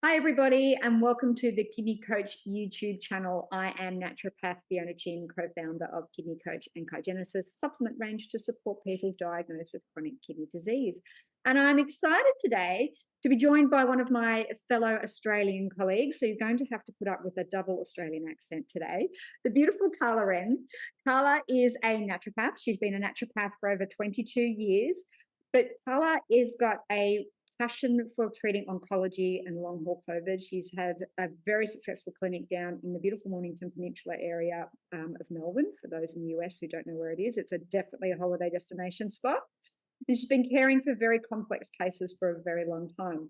Hi, everybody, and welcome to the Kidney Coach YouTube channel. I am naturopath Fiona Chin, co-founder of Kidney Coach and Cargenesis supplement range to support people diagnosed with chronic kidney disease. And I'm excited today to be joined by one of my fellow Australian colleagues. So you're going to have to put up with a double Australian accent today. The beautiful Carla Wrenn. Carla is a naturopath. She's been a naturopath for over 22 years. But Carla has got a passion for treating oncology and long haul COVID. She's had a very successful clinic down in the beautiful Mornington Peninsula area of Melbourne. For those in the US who don't know where it is, it's definitely a holiday destination spot. And she's been caring for very complex cases for a very long time.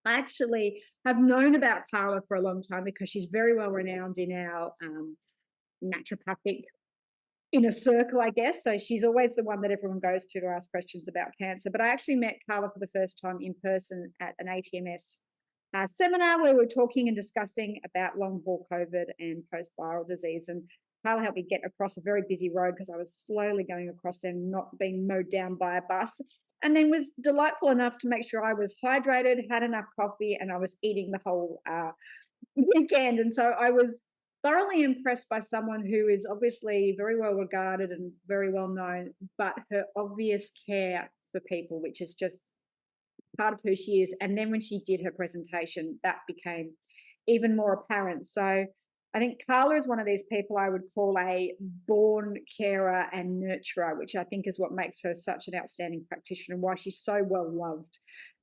I actually have known about Carla for a long time because she's very well renowned in our naturopathic inner circle, I guess. So she's always the one that everyone goes to ask questions about cancer. But I actually met Carla for the first time in person at an ATMS seminar where we were talking and discussing about long haul COVID and post viral disease. And Carla helped me get across a very busy road because I was slowly going across and not being mowed down by a bus. And then was delightful enough to make sure I was hydrated, had enough coffee, and I was eating the whole weekend. And so I was thoroughly impressed by someone who is obviously very well regarded and very well known, but her obvious care for people, which is just part of who she is. And then when she did her presentation, that became even more apparent. So I think Carla is one of these people I would call a born carer and nurturer, which I think is what makes her such an outstanding practitioner and why she's so well loved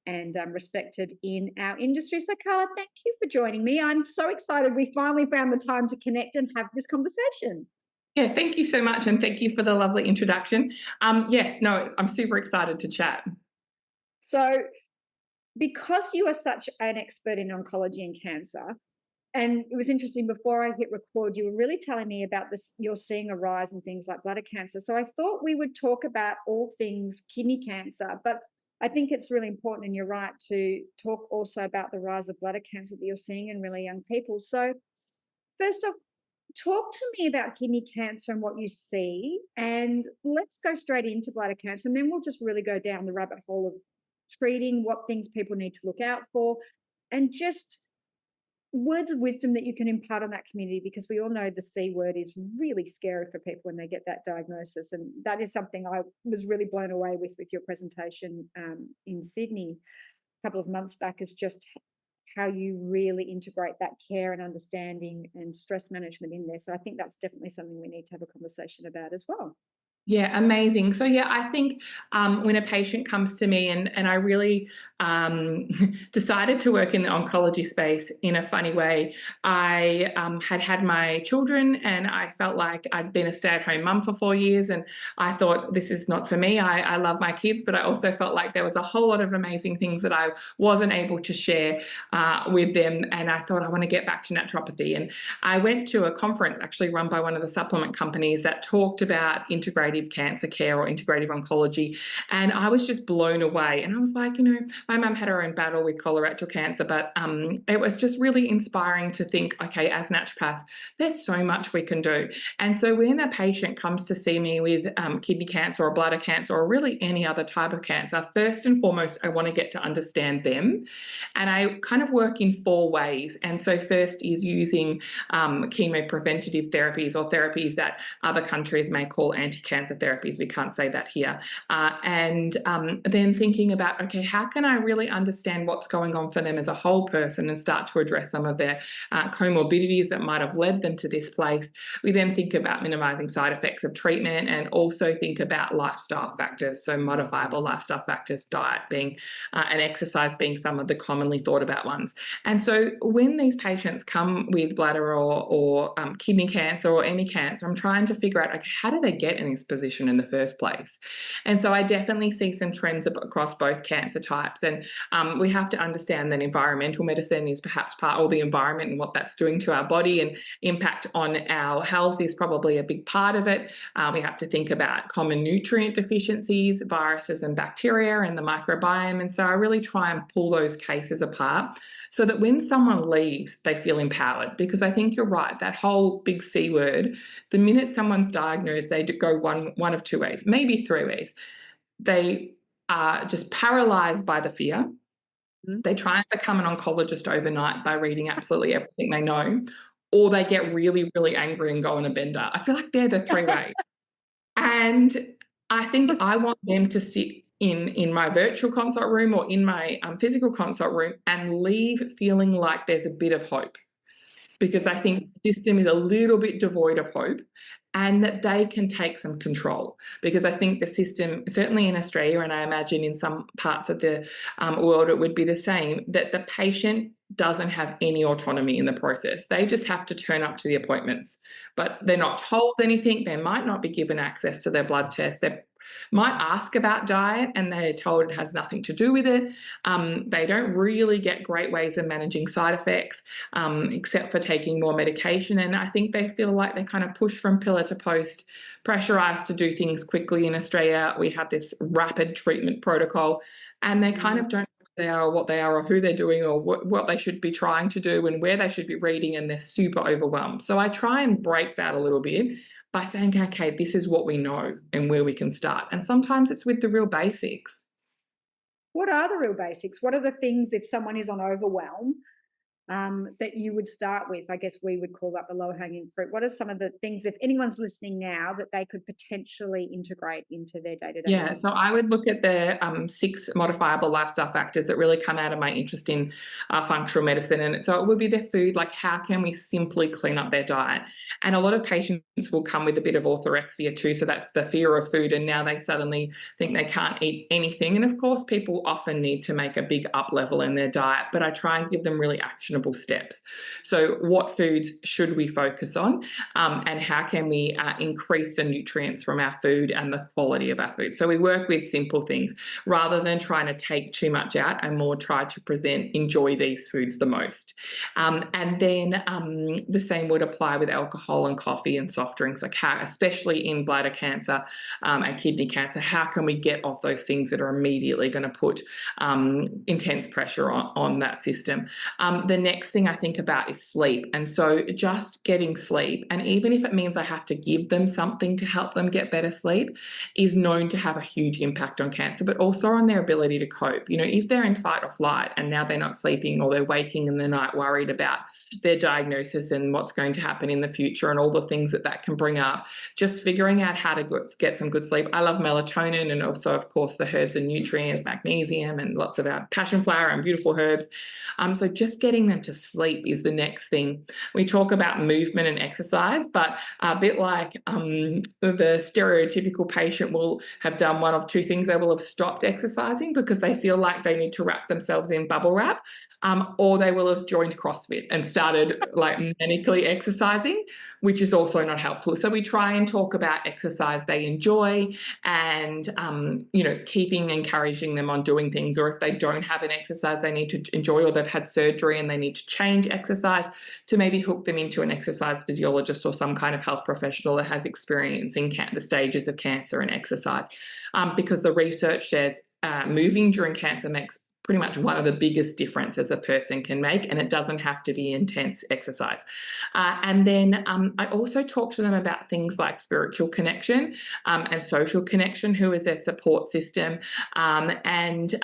and respected in our industry. So, Carla, thank you for joining me. I'm so excited we finally found the time to connect and have this conversation. Yeah, thank you so much, and thank you for the lovely introduction. Yes, no, I'm super excited to chat. So, because you are such an expert in oncology and cancer, and it was interesting, before I hit record, you were really telling me about this, you're seeing a rise in things like bladder cancer. So I thought we would talk about all things kidney cancer, but I think it's really important, and you're right, to talk also about the rise of bladder cancer that you're seeing in really young people. So first off, talk to me about kidney cancer and what you see, and let's go straight into bladder cancer, and then we'll just really go down the rabbit hole of treating, what things people need to look out for, and just words of wisdom that you can impart on that community, because we all know the C word is really scary for people when they get that diagnosis. And that is something I was really blown away with your presentation in Sydney a couple of months back, is just how you really integrate that care and understanding and stress management in there. So I think that's definitely something we need to have a conversation about as well. Yeah, amazing. So yeah, I think when a patient comes to me, and I really decided to work in the oncology space in a funny way. I had my children, and I felt like I'd been a stay-at-home mum for 4 years, and I thought, this is not for me. I love my kids, but I also felt like there was a whole lot of amazing things that I wasn't able to share with them, and I thought, I want to get back to naturopathy. And I went to a conference actually run by one of the supplement companies that talked about integrative cancer care or integrative oncology. And I was just blown away. And I was like, my mum had her own battle with colorectal cancer, but it was just really inspiring to think, okay, as naturopaths, there's so much we can do. And so when a patient comes to see me with kidney cancer or bladder cancer or really any other type of cancer, first and foremost, I want to get to understand them. And I kind of work in 4 ways. And so first is using chemopreventative therapies, or therapies that other countries may call anti-cancer therapies. We can't say that here. And then thinking about, okay, how can I really understand what's going on for them as a whole person and start to address some of their comorbidities that might have led them to this place. We then think about minimizing side effects of treatment, and also think about lifestyle factors. So modifiable lifestyle factors, diet being and exercise being some of the commonly thought about ones. And so when these patients come with bladder or kidney cancer or any cancer, I'm trying to figure out, okay, how do they get in this position in the first place? And so I definitely see some trends across both cancer types. And we have to understand that environmental medicine is perhaps part of the environment and what that's doing to our body, and impact on our health is probably a big part of it. We have to think about common nutrient deficiencies, viruses and bacteria, and the microbiome. And so I really try and pull those cases apart so that when someone leaves, they feel empowered. Because I think you're right, that whole big C word, the minute someone's diagnosed, they go one of 2 ways, maybe 3 ways. They are just paralyzed by the fear, They try and become an oncologist overnight by reading absolutely everything they know, or they get really, really angry and go on a bender. I feel like they're the three ways. And I think I want them to sit in my virtual consult room or in my physical consult room and leave feeling like there's a bit of hope, because I think the system is a little bit devoid of hope, and that they can take some control. Because I think the system, certainly in Australia, and I imagine in some parts of the world it would be the same, that the patient doesn't have any autonomy in the process. They just have to turn up to the appointments, but they're not told anything. They might not be given access to their blood test. They might ask about diet and they're told it has nothing to do with it. They don't really get great ways of managing side effects, except for taking more medication. And I think they feel like they're kind of pushed from pillar to post, pressurized to do things quickly. In Australia, we have this rapid treatment protocol, and they kind of don't know who they are or what they are or who they're doing or what they should be trying to do and where they should be reading, and they're super overwhelmed. So I try and break that a little bit by saying, okay, this is what we know and where we can start. And sometimes it's with the real basics. What are the real basics? What are the things, if someone is on overwhelm, that you would start with? I guess we would call that the low-hanging fruit. What are some of the things, if anyone's listening now, that they could potentially integrate into their day-to-day Yeah, life? so I would look at the 6 modifiable lifestyle factors that really come out of my interest in functional medicine. And so it would be their food, like how can we simply clean up their diet? And a lot of patients will come with a bit of orthorexia too. So that's the fear of food. And now they suddenly think they can't eat anything. And of course, people often need to make a big up level in their diet, but I try and give them really actionable steps. So what foods should we focus on? And how can we increase the nutrients from our food and the quality of our food? So we work with simple things rather than trying to take too much out, and more try to present, enjoy these foods the most. And then the same would apply with alcohol and coffee and soft drinks, like how, especially in bladder cancer and kidney cancer, how can we get off those things that are immediately going to put intense pressure on that system? The next thing I think about is sleep. And so just getting sleep, and even if it means I have to give them something to help them get better sleep, is known to have a huge impact on cancer, but also on their ability to cope. You know, if they're in fight or flight and now they're not sleeping, or they're waking in the night worried about their diagnosis and what's going to happen in the future and all the things that that can bring up, just figuring out how to get some good sleep. I love melatonin, and also, of course, the herbs and nutrients, magnesium, and lots of our passion flower and beautiful herbs. So just getting them to sleep is the next thing. We talk about movement and exercise, but a bit like the stereotypical patient will have done one of two things. They will have stopped exercising because they feel like they need to wrap themselves in bubble wrap, or they will have joined CrossFit and started like manically exercising, which is also not helpful. So we try and talk about exercise they enjoy, and keeping encouraging them on doing things. Or if they don't have an exercise they need to enjoy, or they've had surgery and they need to change exercise, to maybe hook them into an exercise physiologist or some kind of health professional that has experience in the stages of cancer and exercise, because the research says moving during cancer makes pretty much one of the biggest differences a person can make, and it doesn't have to be intense exercise. And then I also talk to them about things like spiritual connection and social connection, who is their support system, and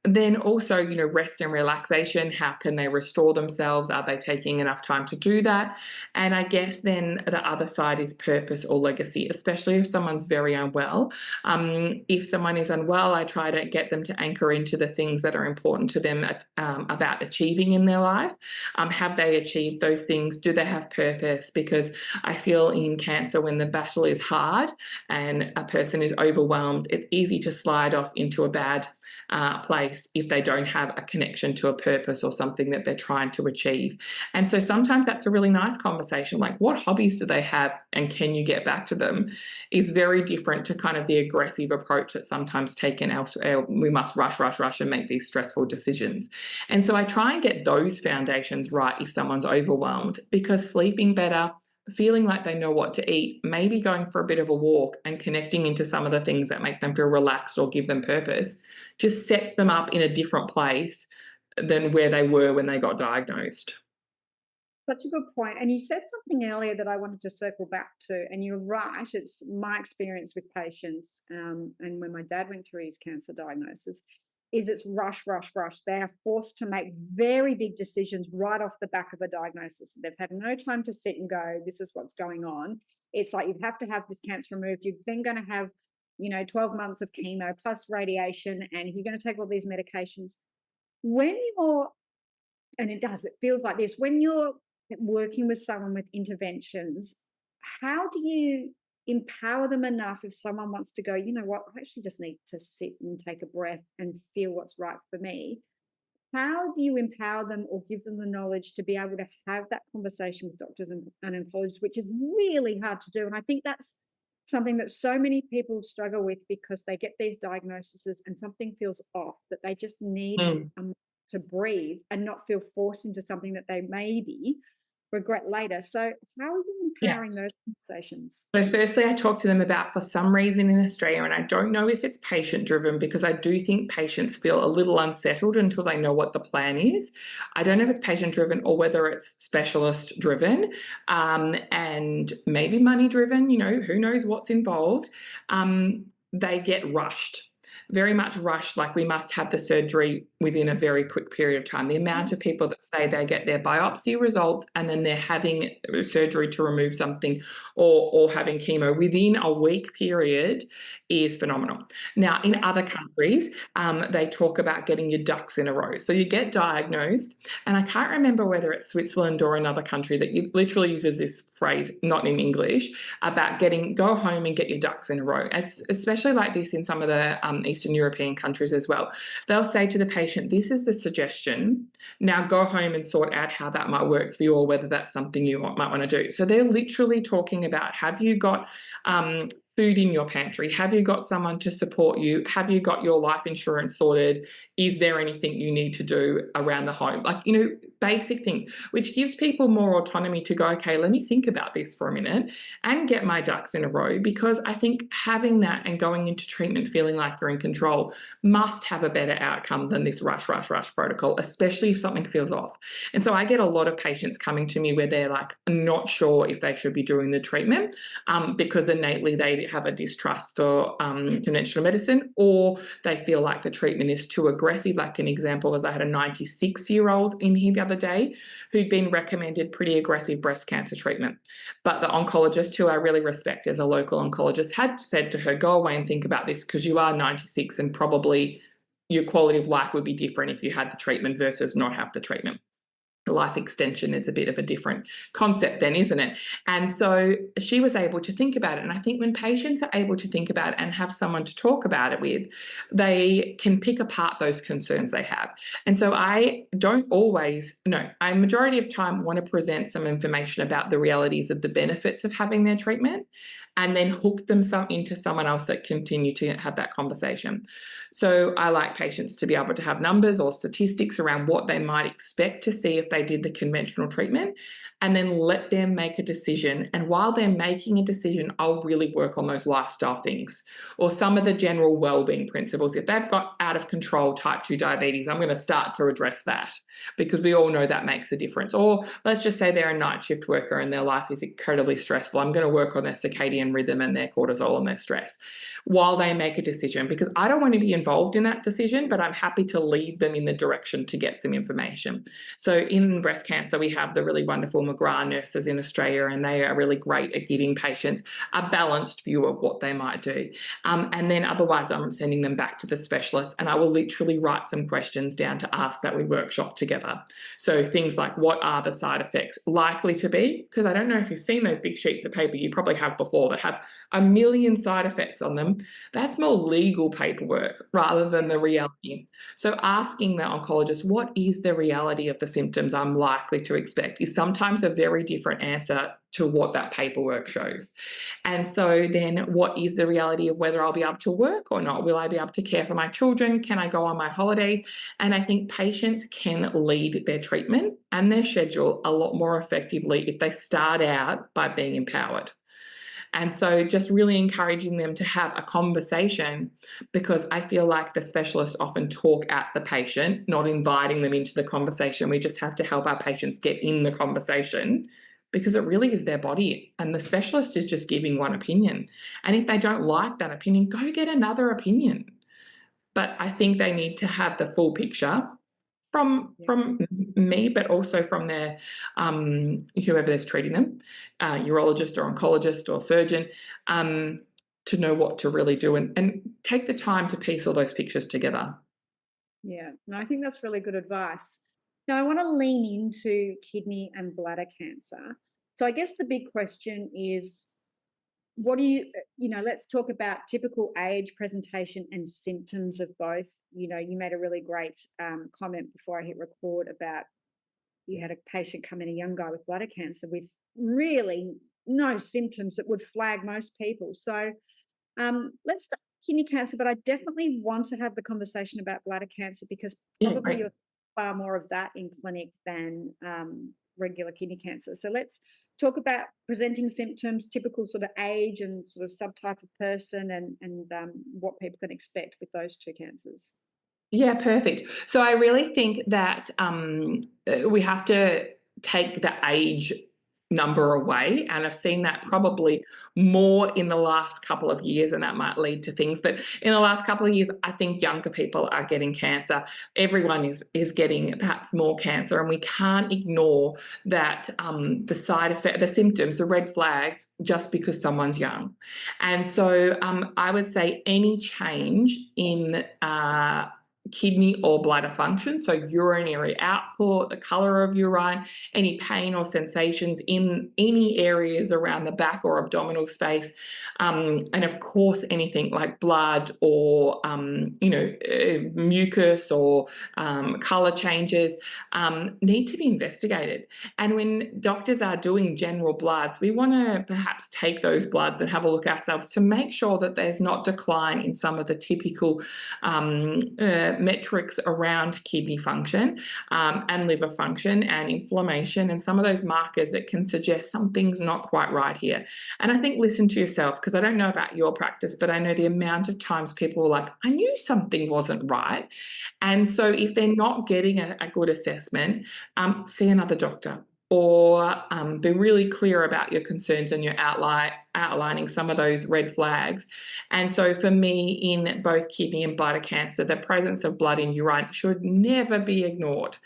then also, rest and relaxation. How can they restore themselves? Are they taking enough time to do that? And I guess then the other side is purpose or legacy, especially if someone's very unwell. If someone is unwell, I try to get them to anchor into the things that are important to them about achieving in their life. Have they achieved those things? Do they have purpose? Because I feel in cancer, when the battle is hard and a person is overwhelmed, it's easy to slide off into a bad place if they don't have a connection to a purpose or something that they're trying to achieve. And so sometimes that's a really nice conversation, like what hobbies do they have and can you get back to them, is very different to kind of the aggressive approach that's sometimes taken elsewhere. We must rush and make these stressful decisions. And so I try and get those foundations right if someone's overwhelmed, because sleeping better, feeling like they know what to eat, maybe going for a bit of a walk and connecting into some of the things that make them feel relaxed or give them purpose, just sets them up in a different place than where they were when they got diagnosed. Such a good point. And you said something earlier that I wanted to circle back to, and you're right. It's my experience with patients, and when my dad went through his cancer diagnosis, is it's rush, rush, rush. They are forced to make very big decisions right off the back of a diagnosis. They've had no time to sit and go, this is what's going on. It's like, you have to have this cancer removed. You're then going to have, 12 months of chemo plus radiation, and you're going to take all these medications. When you're, and it feels like this, when you're working with someone with interventions, how do you empower them enough if someone wants to go, you know what, I actually just need to sit and take a breath and feel what's right for me? How do you empower them or give them the knowledge to be able to have that conversation with doctors and oncologists, which is really hard to do? And I think that's something that so many people struggle with, because they get these diagnoses and something feels off, that they just need Mm. to breathe and not feel forced into something that they maybe regret later. So how are you Yeah. empowering those conversations? So firstly, I talk to them about, for some reason in Australia, and I don't know if it's patient driven, because I do think patients feel a little unsettled until they know what the plan is. I don't know if it's patient driven or whether it's specialist driven, and maybe money driven, who knows what's involved. They get rushed. Very much rushed, like we must have the surgery within a very quick period of time. The amount of people that say they get their biopsy result and then they're having surgery to remove something, or having chemo within a week period, is phenomenal. Now, in other countries, they talk about getting your ducks in a row. So you get diagnosed, and I can't remember whether it's Switzerland or another country that literally uses this phrase, not in English, about go home and get your ducks in a row. It's especially like this in some of the Eastern European countries as well. They'll say to the patient, this is the suggestion. Now go home and sort out how that might work for you, or whether that's something you might want to do. So they're literally talking about, have you got food in your pantry? Have you got someone to support you? Have you got your life insurance sorted? Is there anything you need to do around the home? Like, basic things, which gives people more autonomy to go, okay, let me think about this for a minute and get my ducks in a row. Because I think having that and going into treatment feeling like you're in control must have a better outcome than this rush, rush, rush protocol, especially if something feels off. And so I get a lot of patients coming to me where they're like not sure if they should be doing the treatment, because innately they have a distrust for conventional medicine, or they feel like the treatment is too aggressive. Like an example was, I had a 96-year-old in here the other day who'd been recommended pretty aggressive breast cancer treatment. But the oncologist, who I really respect as a local oncologist, had said to her, go away and think about this, because you are 96 and probably your quality of life would be different if you had the treatment versus not have the treatment. Life extension is a bit of a different concept then, isn't it? And so she was able to think about it. And I think when patients are able to think about it and have someone to talk about it with, they can pick apart those concerns they have. And so I don't always, no, I majority of time want to present some information about the realities of the benefits of having their treatment, and then hook them into someone else that continue to have that conversation. So I like patients to be able to have numbers or statistics around what they might expect to see if they did the conventional treatment, and then let them make a decision. And while they're making a decision, I'll really work on those lifestyle things or some of the general well-being principles. If they've got out of control type 2 diabetes, I'm going to start to address that, because we all know that makes a difference. Or let's just say they're a night shift worker and their life is incredibly stressful. I'm going to work on their circadian rhythm and their cortisol and their stress while they make a decision, because I don't want to be involved in that decision, but I'm happy to lead them in the direction to get some information. So in breast cancer, we have the really wonderful McGrath nurses in Australia, and they are really great at giving patients a balanced view of what they might do. And then otherwise, I'm sending them back to the specialist, and I will literally write some questions down to ask that we workshop together. So things like, what are the side effects likely to be? Because I don't know if you've seen those big sheets of paper, you probably have before, that have a million side effects on them. That's more legal paperwork rather than the reality. So asking the oncologist, what is the reality of the symptoms I'm likely to expect, is sometimes a very different answer to what that paperwork shows. And so then what is the reality of whether I'll be able to work or not? Will I be able to care for my children? Can I go on my holidays? And I think patients can lead their treatment and their schedule a lot more effectively if they start out by being empowered. And so just really encouraging them to have a conversation, because I feel like the specialists often talk at the patient, not inviting them into the conversation. We just have to help our patients get in the conversation, because it really is their body, and the specialist is just giving one opinion. And if they don't like that opinion, go get another opinion. but I think they need to have the full picture from Yeah. from me, but also from their whoever is treating them, urologist or oncologist or surgeon, to know what to really do and take the time to piece all those pictures together. Yeah, no, I think that's really good advice. Now, I want to lean into kidney and bladder cancer. So, I guess the big question is, what do let's talk about typical age, presentation, and symptoms of both. You made a really great comment before I hit record about you had a patient come in, a young guy with bladder cancer with really no symptoms that would flag most people. So, let's start with kidney cancer, but I definitely want to have the conversation about bladder cancer because Yeah, probably great. you're far more of that in clinic than regular kidney cancer. So let's talk about presenting symptoms, typical sort of age and sort of subtype of person, and what people can expect with those two cancers. Yeah, perfect. So I really think that we have to take the age number away, and I've seen that probably more in the last couple of years, and that might lead to things. But in the last couple of years, I think younger people are getting cancer. Everyone is getting perhaps more cancer, and we can't ignore that the side effect, the symptoms, the red flags, just because someone's young. And so I would say any change in kidney or bladder function, so urinary output, the color of urine, any pain or sensations in any areas around the back or abdominal space, and of course anything like blood or mucus or color changes need to be investigated. And when doctors are doing general bloods, we want to perhaps take those bloods and have a look ourselves to make sure that there's not decline in some of the typical metrics around kidney function and liver function and inflammation and some of those markers that can suggest something's not quite right here. And I think listen to yourself, because I don't know about your practice, but I know the amount of times people are like, I knew something wasn't right. And so if they're not getting a good assessment, see another doctor or be really clear about your concerns and your outlining some of those red flags. And so for me, in both kidney and bladder cancer, the presence of blood in urine should never be ignored,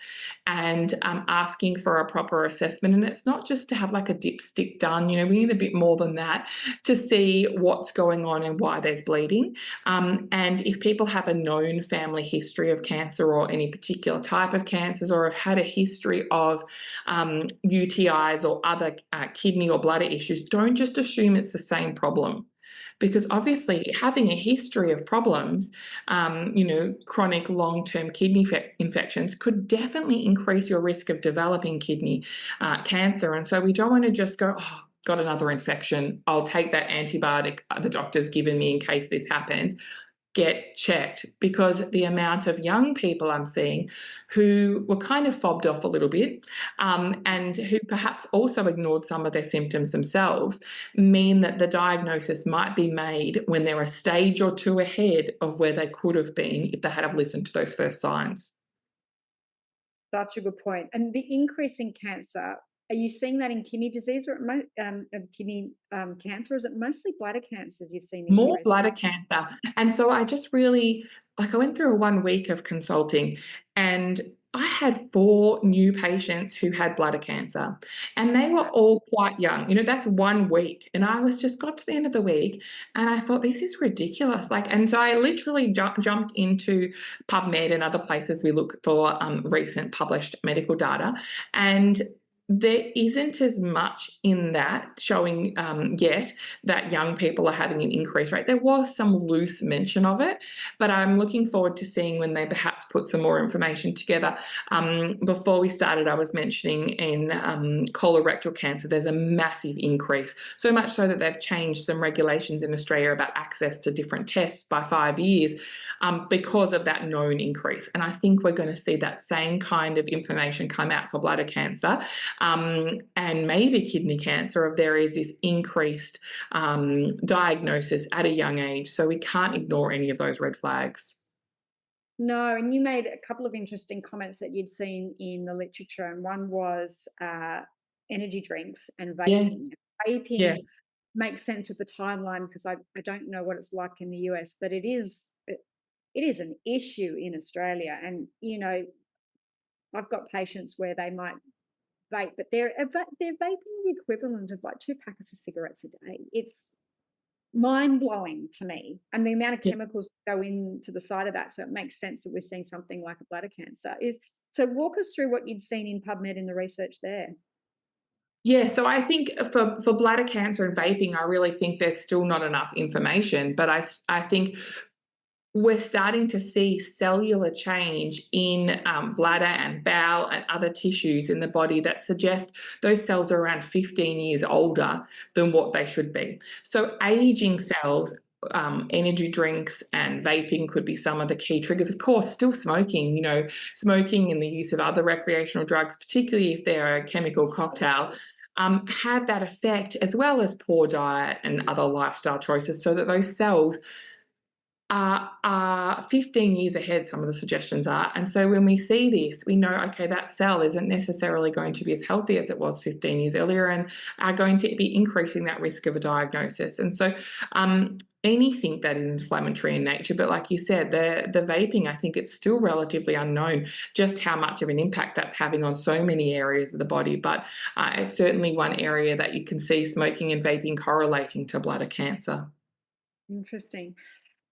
and asking for a proper assessment. And it's not just to have like a dipstick done, we need a bit more than that to see what's going on and why there's bleeding. And if people have a known family history of cancer or any particular type of cancers, or have had a history of UTIs or other kidney or bladder issues, don't just assume it's the same problem. Because obviously, having a history of problems, chronic long-term kidney infections could definitely increase your risk of developing kidney cancer. And so we don't want to just go, oh, got another infection, I'll take that antibiotic the doctor's given me in case this happens. Get checked, because the amount of young people I'm seeing who were kind of fobbed off a little bit and who perhaps also ignored some of their symptoms themselves mean that the diagnosis might be made when they're a stage or two ahead of where they could have been if they had have listened to those first signs. Such a good point. And the increase in cancer, are you seeing that in kidney disease or kidney cancer? Or is it mostly bladder cancers you've seen the More increase? bladder cancer. And so I just really, like, I went through a 1 week of consulting, and I had 4 new patients who had bladder cancer, and they were all quite young. That's 1 week. And I was just got to the end of the week and I thought, this is ridiculous. And so I literally jumped into PubMed and other places we look for recent published medical data. And there isn't as much in that showing yet that young people are having an increased rate. There was some loose mention of it, but I'm looking forward to seeing when they perhaps put some more information together. Before we started, I was mentioning in colorectal cancer, there's a massive increase, so much so that they've changed some regulations in Australia about access to different tests by 5 years because of that known increase. And I think we're going to see that same kind of information come out for bladder cancer and maybe kidney cancer, if there is this increased diagnosis at a young age. So we can't ignore any of those red flags. No, and you made a couple of interesting comments that you'd seen in the literature, and one was energy drinks and Yes. vaping. Yeah. Vaping makes sense with the timeline because I don't know what it's like in the US, but it is it is an issue in Australia. And, you know, I've got patients where they might vape, but they're vaping the equivalent of like 2 packets of cigarettes a day. It's mind blowing to me, and the amount of Yeah. chemicals go into the side of that. So it makes sense that we're seeing something like a bladder cancer. Is so walk us through what you'd seen in PubMed in the research there. Yeah, so I think for bladder cancer and vaping, I really think there's still not enough information, but I think we're starting to see cellular change in bladder and bowel and other tissues in the body that suggest those cells are around 15 years older than what they should be. So aging cells, energy drinks and vaping could be some of the key triggers. Of course, still smoking, smoking and the use of other recreational drugs, particularly if they're a chemical cocktail, have that effect, as well as poor diet and other lifestyle choices, so that those cells are 15 years ahead, some of the suggestions are. And so when we see this, we know, okay, that cell isn't necessarily going to be as healthy as it was 15 years earlier, and are going to be increasing that risk of a diagnosis. And so anything that is inflammatory in nature, but like you said, the vaping, I think it's still relatively unknown just how much of an impact that's having on so many areas of the body. But it's certainly one area that you can see smoking and vaping correlating to bladder cancer. Interesting.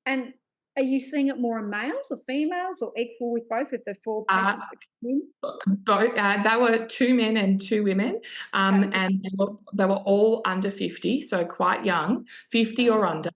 And are you seeing it more in males or females, or equal with both, with the 4 Uh, patients that came in? Both, there were 2 men and 2 women, Okay. and they were all under 50, so quite young, 50 or under.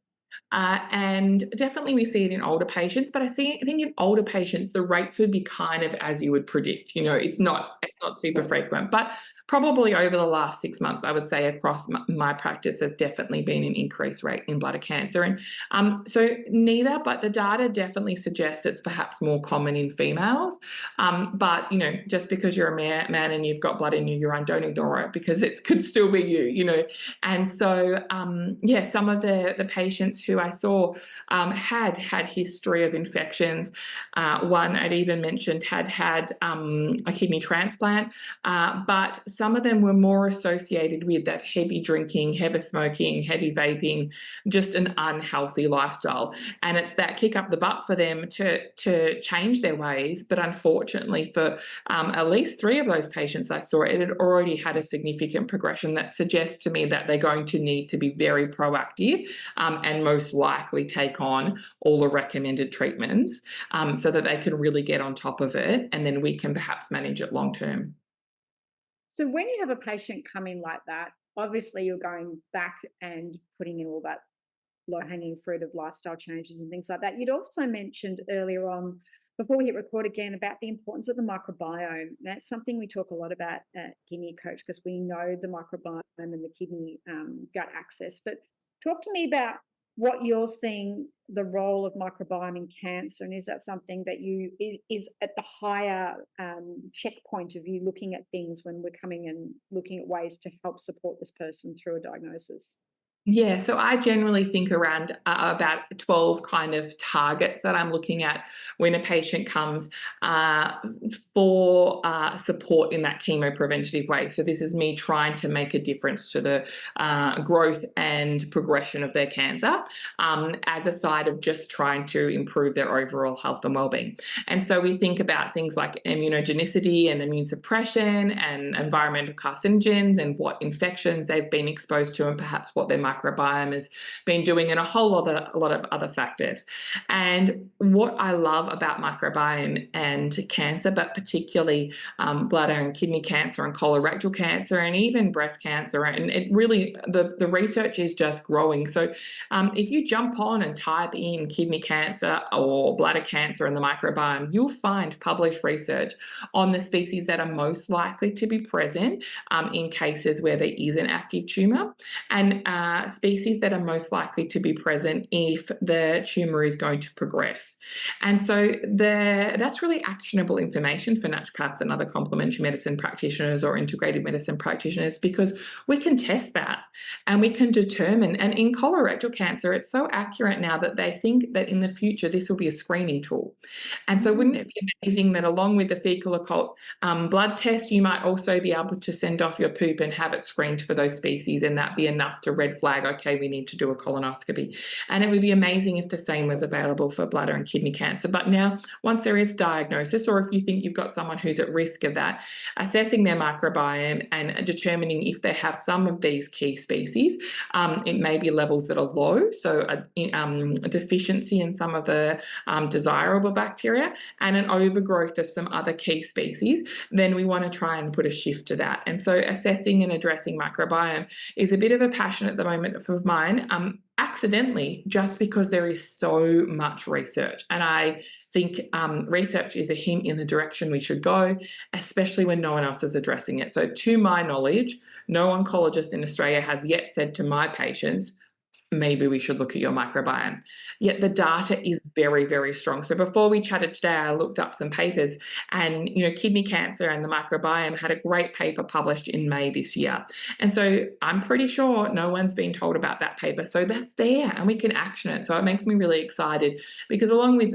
And definitely we see it in older patients, but I think in older patients, the rates would be kind of as you would predict. It's not super frequent, but probably over the last 6 months, I would say across my practice, there's definitely been an increased rate in bladder cancer. And so neither, but the data definitely suggests it's perhaps more common in females. But, just because you're a man and you've got blood in your urine, don't ignore it, because it could still be you. And so, some of the patients who I saw had history of infections. One I'd even mentioned had a kidney transplant, but some of them were more associated with that heavy drinking, heavy smoking, heavy vaping, just an unhealthy lifestyle. And it's that kick up the butt for them to change their ways. But unfortunately, for at least 3 of those patients I saw, it had already had a significant progression that suggests to me that they're going to need to be very proactive, and most likely take on all the recommended treatments, so that they can really get on top of it, and then we can perhaps manage it long term. So when you have a patient come in like that, obviously you're going back and putting in all that low-hanging fruit of lifestyle changes and things like that. You'd also mentioned earlier on, before we hit record again, about the importance of the microbiome. That's something we talk a lot about at Kidney Coach, because we know the microbiome and the kidney gut access. But talk to me about what you're seeing, the role of microbiome in cancer, and is that something that is at the higher checkpoint of you looking at things when we're coming and looking at ways to help support this person through a diagnosis? Yeah, so I generally think around about 12 kind of targets that I'm looking at when a patient comes for support in that chemopreventative way. So this is me trying to make a difference to the growth and progression of their cancer, as a side of just trying to improve their overall health and well-being. And so we think about things like immunogenicity and immune suppression and environmental carcinogens and what infections they've been exposed to, and perhaps what their microbiome has been doing, and a lot of other factors. And what I love about microbiome and cancer, but particularly bladder and kidney cancer and colorectal cancer and even breast cancer, and it really, the research is just growing. So if you jump on and type in kidney cancer or bladder cancer and the microbiome, you'll find published research on the species that are most likely to be present in cases where there is an active tumour, and species that are most likely to be present if the tumour is going to progress. And so that's really actionable information for naturopaths and other complementary medicine practitioners or integrated medicine practitioners, because we can test that and we can determine. And in colorectal cancer, it's so accurate now that they think that in the future this will be a screening tool. And so wouldn't it be amazing that along with the fecal occult blood test, you might also be able to send off your poop and have it screened for those species, and that be enough to red flag flag, okay, we need to do a colonoscopy. And it would be amazing if the same was available for bladder and kidney cancer. But now, once there is diagnosis, or if you think you've got someone who's at risk of that, assessing their microbiome and determining if they have some of these key species, it may be levels that are low, so a deficiency in some of the desirable bacteria and an overgrowth of some other key species, then we want to try and put a shift to that. And so assessing and addressing microbiome is a bit of a passion at the moment of mine, accidentally, just because there is so much research. And I think research is a hint in the direction we should go, especially when no one else is addressing it. So to my knowledge, no oncologist in Australia has yet said to my patients, maybe we should look at your microbiome. Yet the data is very, very strong. So before we chatted today, I looked up some papers, and kidney cancer and the microbiome had a great paper published in May this year. And so I'm pretty sure no one's been told about that paper. So that's there and we can action it. So it makes me really excited, because along with,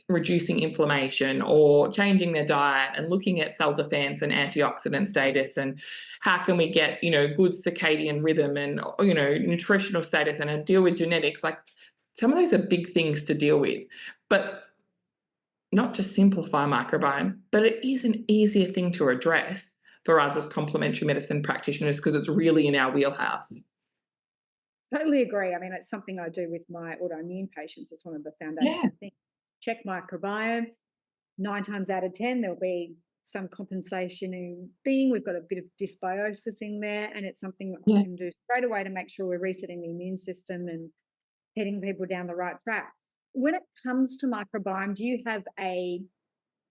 reducing inflammation or changing their diet and looking at cell defense and antioxidant status and how can we get, good circadian rhythm and, nutritional status and deal with genetics, like some of those are big things to deal with, but not to simplify microbiome, but it is an easier thing to address for us as complementary medicine practitioners because it's really in our wheelhouse. Totally agree. I mean, it's something I do with my autoimmune patients. It's one of the foundational things. Check microbiome. 9 times out of 10, there'll be some compensation thing. We've got a bit of dysbiosis in there, and it's something that we can do straight away to make sure we're resetting the immune system and heading people down the right track. When it comes to microbiome, do you have a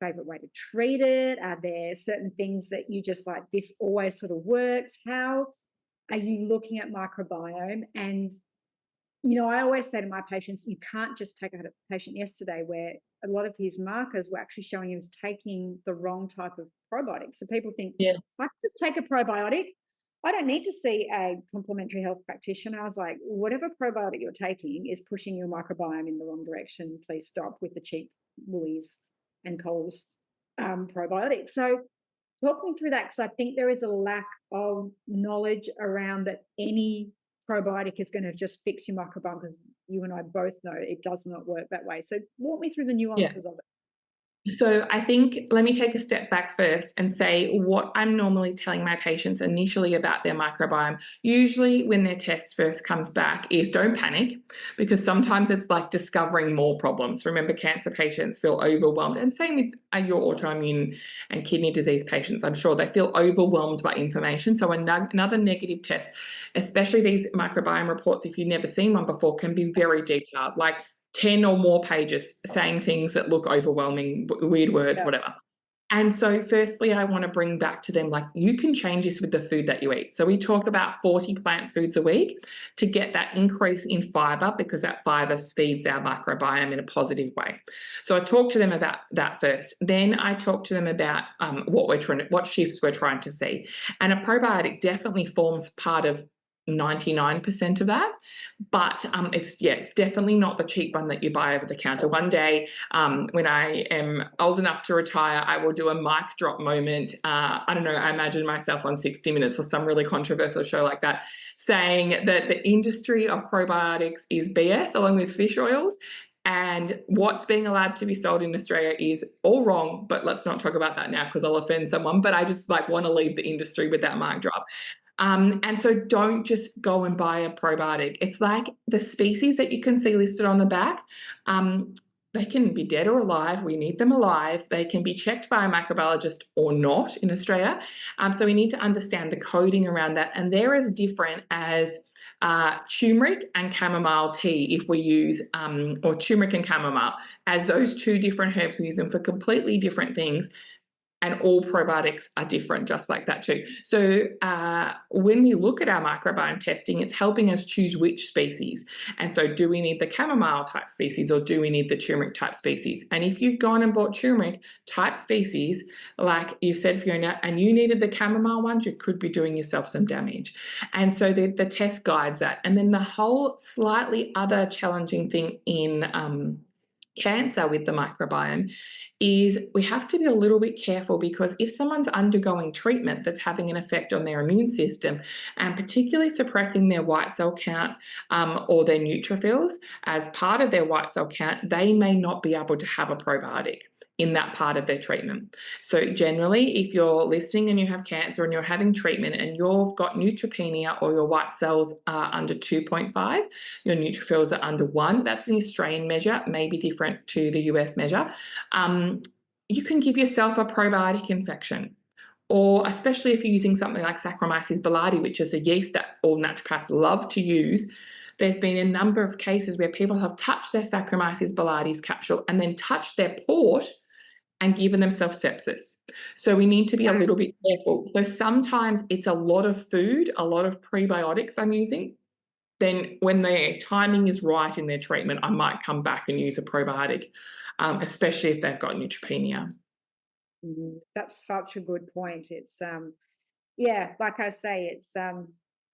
favorite way to treat it? Are there certain things that you just like, this always sort of works? How are you looking at microbiome? And I always say to my patients, you can't just take a patient yesterday where a lot of his markers were actually showing he was taking the wrong type of probiotic. So people think, if I just take a probiotic, I don't need to see a complementary health practitioner. I was like, whatever probiotic you're taking is pushing your microbiome in the wrong direction. Please stop with the cheap Woolies and Coles probiotics. So talk me through that, because I think there is a lack of knowledge around that any probiotic is going to just fix your microbiome, because you and I both know it does not work that way. So walk me through the nuances of it. So I think, let me take a step back first and say what I'm normally telling my patients initially about their microbiome, usually when their test first comes back, is don't panic, because sometimes it's like discovering more problems. Remember, cancer patients feel overwhelmed, and same with your autoimmune and kidney disease patients. I'm sure they feel overwhelmed by information. So another negative test, especially these microbiome reports, if you've never seen one before, can be very detailed, like 10 or more pages saying things that look overwhelming, weird words, whatever. And so firstly, I want to bring back to them, like, you can change this with the food that you eat. So we talk about 40 plant foods a week to get that increase in fiber, because that fiber feeds our microbiome in a positive way. So I talk to them about that first. Then I talk to them about what shifts we're trying to see. And a probiotic definitely forms part of 99% of that, but it's definitely not the cheap one that you buy over the counter. One day, when I am old enough to retire, I will do a mic drop moment. I don't know, I imagine myself on 60 Minutes or some really controversial show like that, saying that the industry of probiotics is BS, along with fish oils. And what's being allowed to be sold in Australia is all wrong, but let's not talk about that now because I'll offend someone. But I just want to leave the industry with that mic drop. And so don't just go and buy a probiotic. It's like the species that you can see listed on the back. They can be dead or alive. We need them alive. They can be checked by a microbiologist or not in Australia. So we need to understand the coding around that. And they're as different as turmeric and chamomile tea, if we use, or turmeric and chamomile, as those two different herbs. We use them for completely different things. And all probiotics are different, just like that too. So when we look at our microbiome testing, it's helping us choose which species. And so do we need the chamomile type species, or do we need the turmeric type species? And if you've gone and bought turmeric type species, like you said, Fiona, and you needed the chamomile ones, you could be doing yourself some damage. And so the test guides that. And then the whole slightly other challenging thing in cancer with the microbiome is we have to be a little bit careful, because if someone's undergoing treatment that's having an effect on their immune system and particularly suppressing their white cell count or their neutrophils as part of their white cell count, they may not be able to have a probiotic in that part of their treatment. So generally, if you're listening and you have cancer and you're having treatment and you've got neutropenia or your white cells are under 2.5, your neutrophils are under 1, that's an Australian measure, maybe different to the US measure, you can give yourself a probiotic infection. Or especially if you're using something like Saccharomyces boulardii, which is a yeast that all naturopaths love to use. There's been a number of cases where people have touched their Saccharomyces boulardii capsule and then touched their port and given themselves sepsis. So we need to be a little bit careful. So sometimes it's a lot of food, a lot of prebiotics I'm using. Then when their timing is right in their treatment, I might come back and use a probiotic, especially if they've got neutropenia. That's such a good point. It's yeah, like I say, it's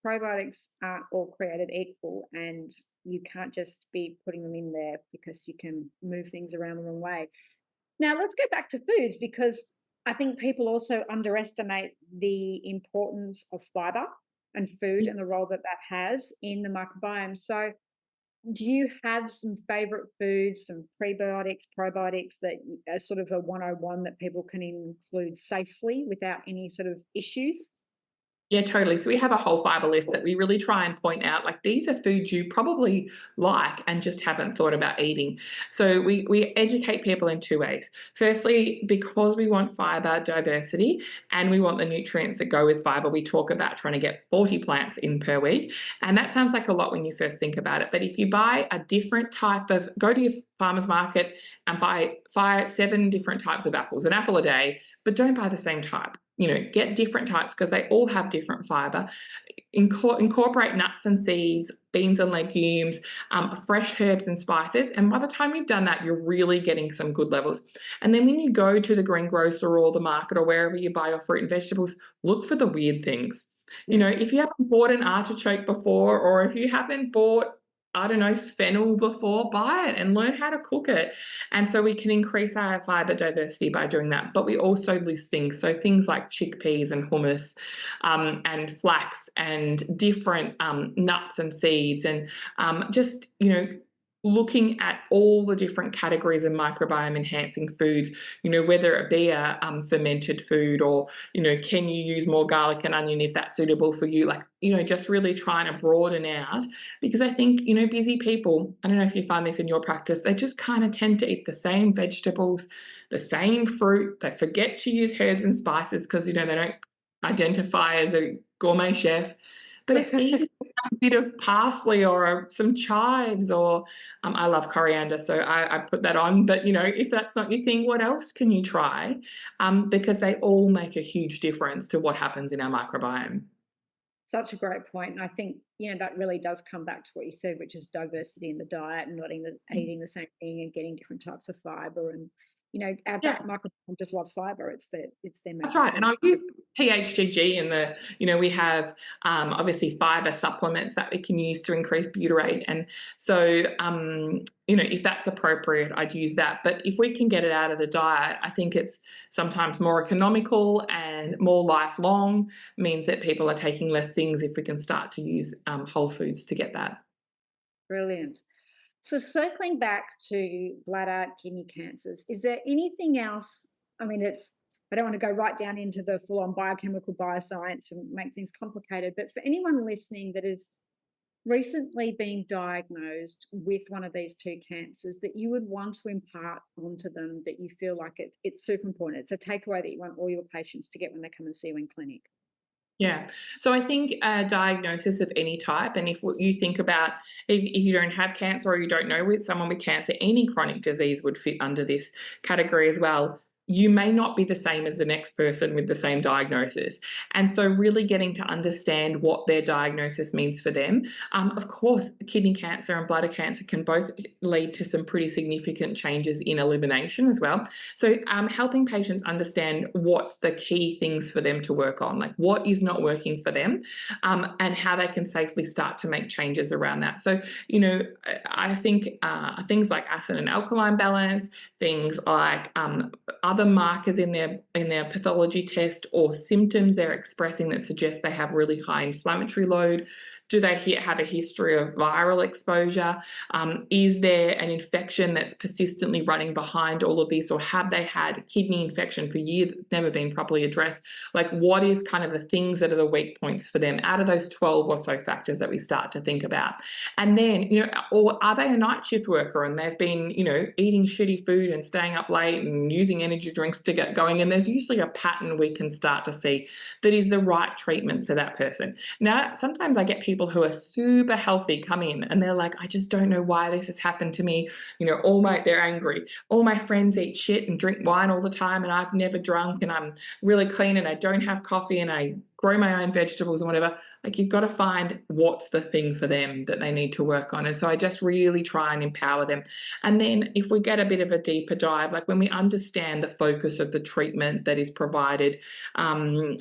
probiotics aren't all created equal, and you can't just be putting them in there because you can move things around the wrong way. Now, let's go back to foods, because I think people also underestimate the importance of fiber and food and the role that that has in the microbiome. So, do you have some favorite foods, some prebiotics, probiotics that are sort of a 101 that people can include safely without any sort of issues? Yeah, totally. So we have a whole fiber list that we really try and point out, like these are foods you probably like and just haven't thought about eating. So we educate people in two ways. Firstly, because we want fiber diversity and we want the nutrients that go with fiber, we talk about trying to get 40 plants in per week. And that sounds like a lot when you first think about it. But if you buy a different type of, go to your farmer's market and buy 7 different types of apples, an apple a day, but don't buy the same type. Get different types because they all have different fiber. Incorporate nuts and seeds, beans and legumes, fresh herbs and spices. And by the time you've done that, you're really getting some good levels. And then when you go to the greengrocer or the market or wherever you buy your fruit and vegetables, look for the weird things. If you haven't bought an artichoke before, or if you haven't bought, I don't know, fennel before, buy it and learn how to cook it. And so we can increase our fiber diversity by doing that. But we also list things. So things like chickpeas and hummus and flax and different nuts and seeds and just, looking at all the different categories of microbiome enhancing foods, whether it be a fermented food or, can you use more garlic and onion if that's suitable for you? Like, just really trying to broaden out, because I think, busy people, I don't know if you find this in your practice, they just kind of tend to eat the same vegetables, the same fruit. They forget to use herbs and spices because, they don't identify as a gourmet chef. But it's easy to have a bit of parsley or some chives, or I love coriander, so I put that on. But, if that's not your thing, what else can you try? Because they all make a huge difference to what happens in our microbiome. Such a great point. And I think, that really does come back to what you said, which is diversity in the diet and not eating the same thing and getting different types of fiber. And, our Yeah. microbiome just loves fiber. It's their That's magic right. And food. I'll use PHGG in we have obviously fiber supplements that we can use to increase butyrate. And so, if that's appropriate, I'd use that. But if we can get it out of the diet, I think it's sometimes more economical and more lifelong, means that people are taking less things if we can start to use whole foods to get that. Brilliant. So circling back to bladder, kidney cancers, is there anything else? I mean, I don't want to go right down into the full-on biochemical bioscience and make things complicated, but for anyone listening that has recently been diagnosed with one of these two cancers that you would want to impart onto them, that you feel like it's super important, it's a takeaway that you want all your patients to get when they come and see you in clinic? Yeah. So I think a diagnosis of any type, and if what you think about, if you don't have cancer or you don't know with someone with cancer, any chronic disease would fit under this category as well. you may not be the same as the next person with the same diagnosis. And so really getting to understand what their diagnosis means for them. Of course, kidney cancer and bladder cancer can both lead to some pretty significant changes in elimination as well. So helping patients understand what's the key things for them to work on, like what is not working for them, and how they can safely start to make changes around that. So, I think things like acid and alkaline balance, things like other markers in their pathology test or symptoms they're expressing that suggest they have really high inflammatory load. Do they have a history of viral exposure? Is there an infection that's persistently running behind all of this, or have they had kidney infection for years that's never been properly addressed? Like, what is kind of the things that are the weak points for them out of those 12 or so factors that we start to think about? And then, or are they a night shift worker and they've been, eating shitty food and staying up late and using energy drinks to get going? And there's usually a pattern we can start to see that is the right treatment for that person. Now, sometimes I get people who are super healthy come in and they're like, I just don't know why this has happened to me. They're angry. All my friends eat shit and drink wine all the time, and I've never drunk, and I'm really clean and I don't have coffee and I grow my own vegetables and whatever. Like, you've got to find what's the thing for them that they need to work on. And so I just really try and empower them. And then if we get a bit of a deeper dive, like when we understand the focus of the treatment that is provided in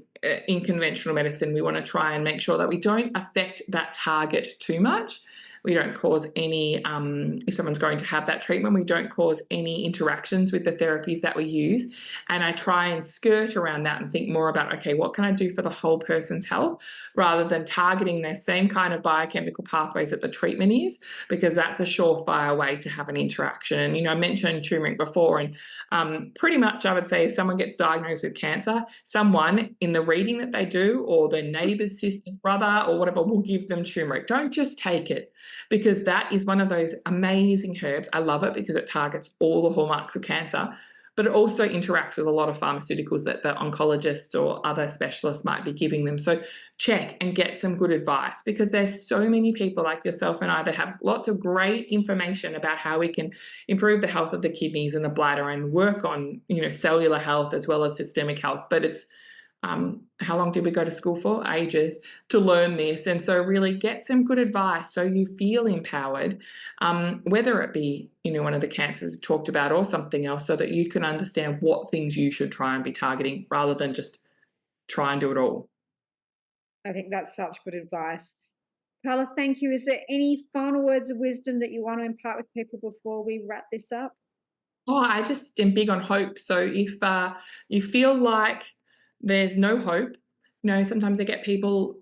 conventional medicine, we want to try and make sure that we don't affect that target too much. We don't cause any, if someone's going to have that treatment, we don't cause any interactions with the therapies that we use. And I try and skirt around that and think more about, okay, what can I do for the whole person's health, rather than targeting their same kind of biochemical pathways that the treatment is, because that's a surefire way to have an interaction. And, I mentioned turmeric before, and pretty much I would say if someone gets diagnosed with cancer, someone in the reading that they do, or their neighbour's sister's brother or whatever, will give them turmeric. Don't just take it, because that is one of those amazing herbs. I love it because it targets all the hallmarks of cancer, but it also interacts with a lot of pharmaceuticals that the oncologists or other specialists might be giving them. So check and get some good advice, because there's so many people like yourself and I that have lots of great information about how we can improve the health of the kidneys and the bladder and work on, cellular health as well as systemic health. But it's how long did we go to school for? Ages, to learn this. And so really get some good advice so you feel empowered, whether it be, one of the cancers we talked about or something else, so that you can understand what things you should try and be targeting rather than just try and do it all. I think that's such good advice. Carla, thank you. Is there any final words of wisdom that you want to impart with people before we wrap this up? Oh, I just am big on hope. So if you feel like there's no hope, sometimes I get people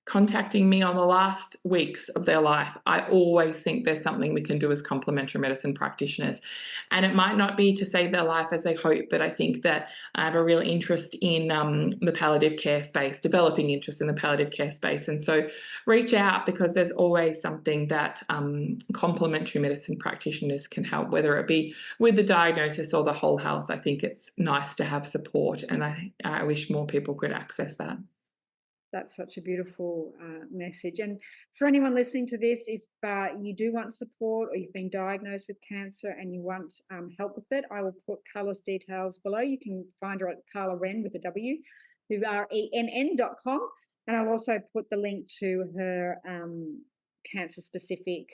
contacting me on the last weeks of their life. I always think there's something we can do as complementary medicine practitioners. And it might not be to save their life as they hope, but I think that I have a real interest in the palliative care space, developing interest in the palliative care space. And so reach out, because there's always something that complementary medicine practitioners can help, whether it be with the diagnosis or the whole health. I think it's nice to have support, and I wish more people could access that. That's such a beautiful message. And for anyone listening to this, if you do want support, or you've been diagnosed with cancer and you want help with it, I will put Carla's details below. You can find her at Carla Wrenn with a W, RENN.com. And I'll also put the link to her cancer-specific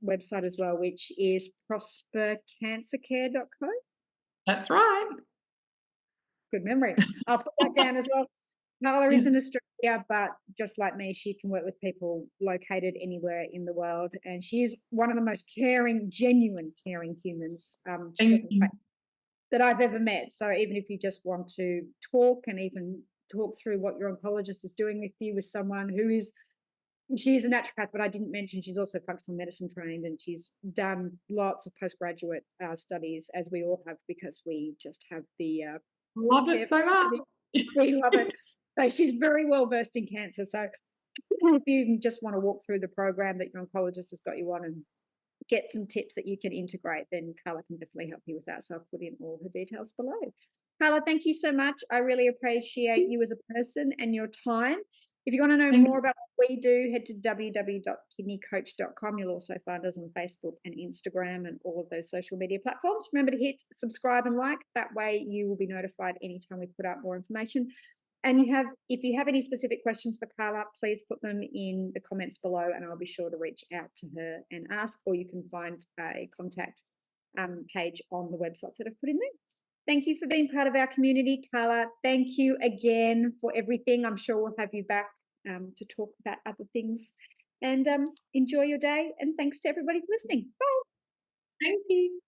website as well, which is prospercancercare.co. That's right. Good memory. I'll put that down as well. Carla is in Australia, but just like me, she can work with people located anywhere in the world. And she is one of the most caring, genuine caring humans that I've ever met. So even if you just want to talk, and even talk through what your oncologist is doing with you, with someone she is a naturopath, but I didn't mention she's also functional medicine trained, and she's done lots of postgraduate studies, as we all have, because we just have the love it so much. We love it. So she's very well versed in cancer. So if you just want to walk through the program that your oncologist has got you on and get some tips that you can integrate, then Carla can definitely help you with that. So I'll put in all her details below. Carla, thank you so much. I really appreciate you as a person and your time. If you want to know Thank more about what we do, head to www.kidneycoach.com. You'll also find us on Facebook and Instagram and all of those social media platforms. Remember to hit subscribe and like. That way you will be notified anytime we put out more information. And if you have any specific questions for Carla, please put them in the comments below and I'll be sure to reach out to her and ask, or you can find a contact page on the websites that I've put in there. Thank you for being part of our community, Carla. Thank you again for everything. I'm sure we'll have you back to talk about other things. And enjoy your day. And thanks to everybody for listening. Bye. you.